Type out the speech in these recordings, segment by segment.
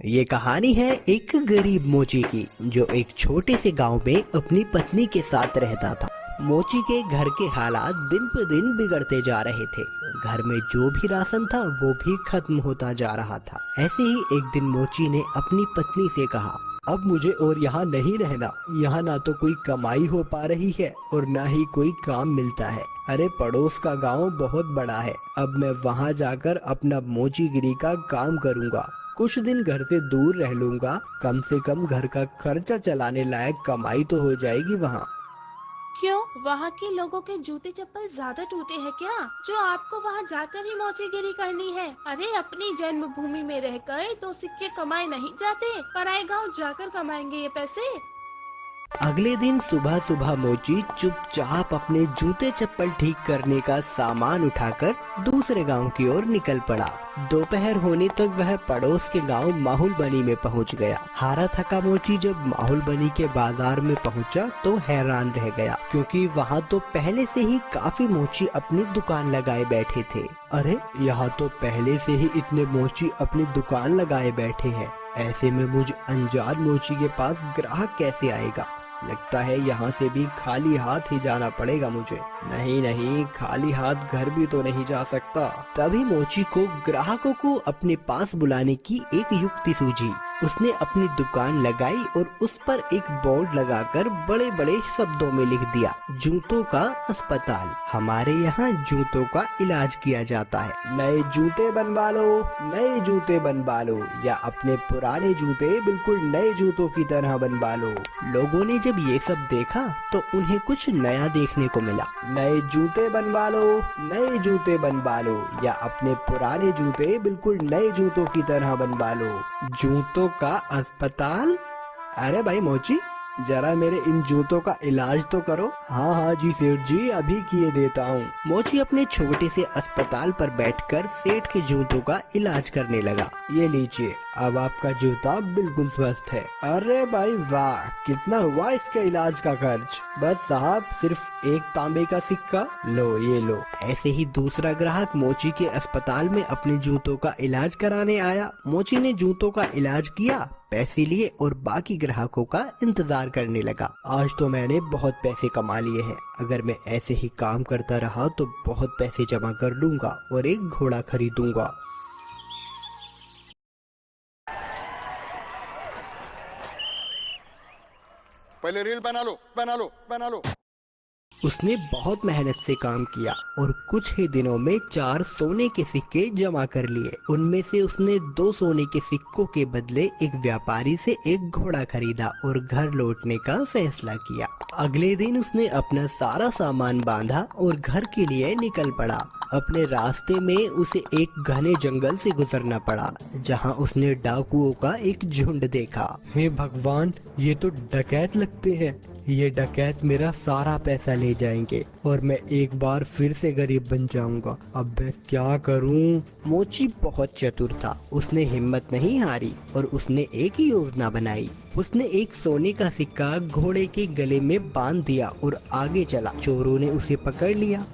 ये कहानी है एक गरीब मोची की जो एक छोटे से गांव में अपनी पत्नी के साथ रहता था। मोची के घर के हालात दिन पर दिन बिगड़ते जा रहे थे। घर में जो भी राशन था वो भी खत्म होता जा रहा था। ऐसे ही एक दिन मोची ने अपनी पत्नी से कहा, अब मुझे और यहाँ नहीं रहना। यहाँ ना तो कोई कमाई हो पा रही है और ना ही कोई काम मिलता है। अरे पड़ोस का गांव बहुत बड़ा है, अब मैं वहाँ जाकर अपना मोचीगिरी का काम करूँगा। कुछ दिन घर से दूर रह लूंगा, कम से कम घर का खर्चा चलाने लायक कमाई तो हो जाएगी वहाँ। क्यों? वहाँ के लोगों के जूते चप्पल ज्यादा टूटे हैं क्या, जो आपको वहाँ जाकर ही मौजेगिरी करनी है? अरे अपनी जन्मभूमि में रहकर तो सिक्के कमाए नहीं जाते, पराए गांव जाकर कमाएंगे ये पैसे। अगले दिन सुबह सुबह मोची चुपचाप अपने जूते चप्पल ठीक करने का सामान उठाकर दूसरे गांव की ओर निकल पड़ा। दोपहर होने तक वह पड़ोस के गांव माहुलबनी में पहुंच गया। हारा थका मोची जब माहुलबनी के बाजार में पहुंचा तो हैरान रह गया, क्योंकि वहां तो पहले से ही काफी मोची अपनी दुकान लगाए बैठे थे। अरे यहाँ तो पहले से ही इतने मोची अपनी दुकान लगाए बैठे हैं। ऐसे में मुझ अनजान मोची के पास ग्राहक कैसे आएगा? लगता है यहाँ से भी खाली हाथ ही जाना पड़ेगा मुझे। नहीं नहीं, खाली हाथ घर भी तो नहीं जा सकता। तभी मोची को ग्राहकों को अपने पास बुलाने की एक युक्ति सूझी। उसने अपनी दुकान लगाई और उस पर एक बोर्ड लगाकर बड़े बड़े शब्दों में लिख दिया, जूतों का अस्पताल। हमारे यहाँ जूतों का इलाज किया जाता है। नए जूते बनवा लो, नए जूते बनवा लो, या अपने पुराने जूते बिल्कुल नए जूतों की तरह बनवा लो। लोगों ने जब ये सब देखा तो उन्हें कुछ नया देखने को मिला। नए जूते बनवा लो, नए जूते बनवा लो, या अपने पुराने जूते बिल्कुल नए जूतों की तरह बनवा लो। जूतों का अस्पताल? अरे भाई मोची, जरा मेरे इन जूतों का इलाज तो करो। हाँ हाँ जी सेठ जी, अभी किए देता हूँ। मोची अपने छोटे से अस्पताल पर बैठकर सेठ के जूतों का इलाज करने लगा। ये लीजिए, अब आपका जूता बिल्कुल स्वस्थ है। अरे भाई वाह, कितना हुआ इसके इलाज का खर्च? बस साहब, सिर्फ एक तांबे का सिक्का। लो ये लो। ऐसे ही दूसरा ग्राहक मोची के अस्पताल में अपने जूतों का इलाज कराने आया। मोची ने जूतों का इलाज किया, पैसे लिए और बाकी ग्राहकों का इंतजार करने लगा। आज तो मैंने बहुत पैसे कमा लिए हैं। अगर मैं ऐसे ही काम करता रहा तो बहुत पैसे जमा कर लूंगा और एक घोड़ा खरीदूंगा। पहले रील बना लो बना लो बना लो। उसने बहुत मेहनत से काम किया और कुछ ही दिनों में 4 सोने के सिक्के जमा कर लिए। उनमें से उसने 2 सोने के सिक्कों के बदले एक व्यापारी से एक घोड़ा खरीदा और घर लौटने का फैसला किया। अगले दिन उसने अपना सारा सामान बांधा और घर के लिए निकल पड़ा। अपने रास्ते में उसे एक घने जंगल से गुजरना पड़ा, जहां उसने डाकुओं का एक झुंड देखा। हे भगवान, ये तो डकैत लगते हैं। ये डकैत मेरा सारा पैसा ले जाएंगे और मैं एक बार फिर से गरीब बन जाऊंगा। अब मैं क्या करूं? मोची बहुत चतुर था। उसने हिम्मत नहीं हारी और उसने एक योजना बनाई। उसने एक सोने का सिक्का घोड़े के गले में बांध दिया और आगे चला। चोरों ने उसे पकड़ लिया।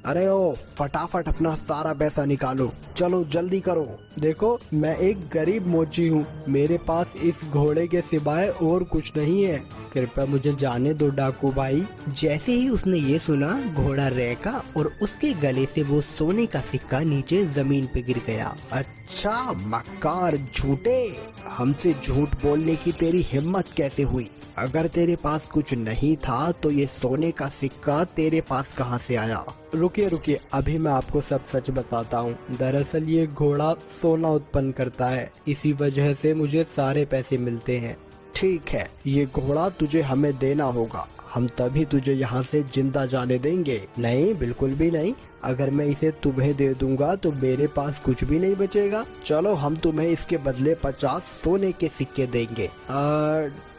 अरे ओ, फटाफट अपना सारा पैसा निकालो, चलो जल्दी करो। देखो, मैं एक गरीब मोची हूँ, मेरे पास इस घोड़े के सिवाय और कुछ नहीं है। कृपया मुझे जाने दो डाकू भाई। जैसे ही उसने ये सुना, घोड़ा रेका और उसके गले से वो सोने का सिक्का नीचे जमीन पे गिर गया। अच्छा मक्कार झूठे, हमसे झूठ बोलने की तेरी हिम्मत कैसे हुई? अगर तेरे पास कुछ नहीं था तो ये सोने का सिक्का तेरे पास कहाँ से आया? रुकिए रुकिए, अभी मैं आपको सब सच बताता हूँ। दरअसल ये घोड़ा सोना उत्पन्न करता है, इसी वजह से मुझे सारे पैसे मिलते हैं। ठीक है, ये घोड़ा तुझे हमें देना होगा, हम तभी तुझे यहाँ से जिंदा जाने देंगे। नहीं, बिल्कुल भी नहीं। अगर मैं इसे तुम्हें दे दूंगा तो मेरे पास कुछ भी नहीं बचेगा। चलो, हम तुम्हें इसके बदले 50 सोने के सिक्के देंगे।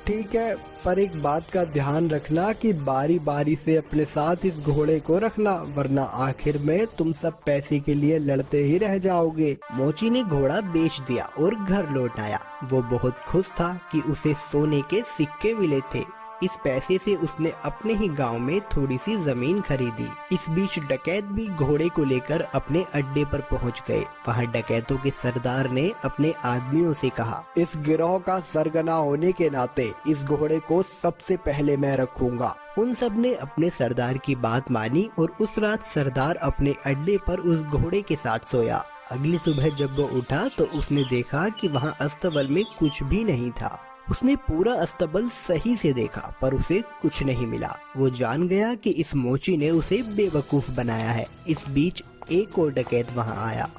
ठीक है, पर एक बात का ध्यान रखना कि बारी बारी से अपने साथ इस घोड़े को रखना, वरना आखिर में तुम सब पैसे के लिए लड़ते ही रह जाओगे। मोची ने घोड़ा बेच दिया और घर लौट आया। वो बहुत खुश था कि उसे सोने के सिक्के मिले थे। इस पैसे से उसने अपने ही गांव में थोड़ी सी जमीन खरीदी। इस बीच डकैत भी घोड़े को लेकर अपने अड्डे पर पहुंच गए। वहां डकैतों के सरदार ने अपने आदमियों से कहा, इस गिरोह का सरगना होने के नाते इस घोड़े को सबसे पहले मैं रखूंगा। उन सब ने अपने सरदार की बात मानी और उस रात सरदार अपने अड्डे पर उस घोड़े के साथ सोया। अगली सुबह जब वो उठा तो उसने देखा कि वहां अस्तबल में कुछ भी नहीं था। उसने पूरा अस्तबल सही से देखा पर उसे कुछ नहीं मिला। वो जान गया कि इस मोची ने उसे बेवकूफ बनाया है। इस बीच एक और डकैत वहां आया।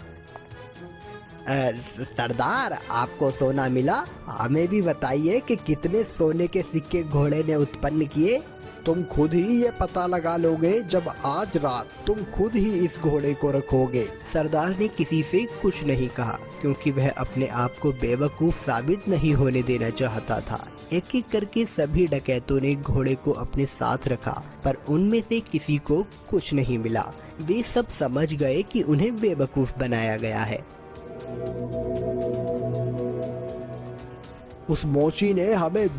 सरदार, आपको सोना मिला? हमें भी बताइए कि कितने सोने के सिक्के घोड़े ने उत्पन्न किए। तुम खुद ही ये पता लगा लोगे जब आज रात तुम खुद ही इस घोड़े को रखोगे। सरदार ने किसी से कुछ नहीं कहा क्योंकि वह अपने आप को बेवकूफ साबित नहीं होने देना चाहता था। एक एक करके सभी डकैतों ने घोड़े को अपने साथ रखा पर उनमें से किसी को कुछ नहीं मिला। वे सब समझ गए कि उन्हें बेवकूफ बनाया गया है। उस मोची ने हमें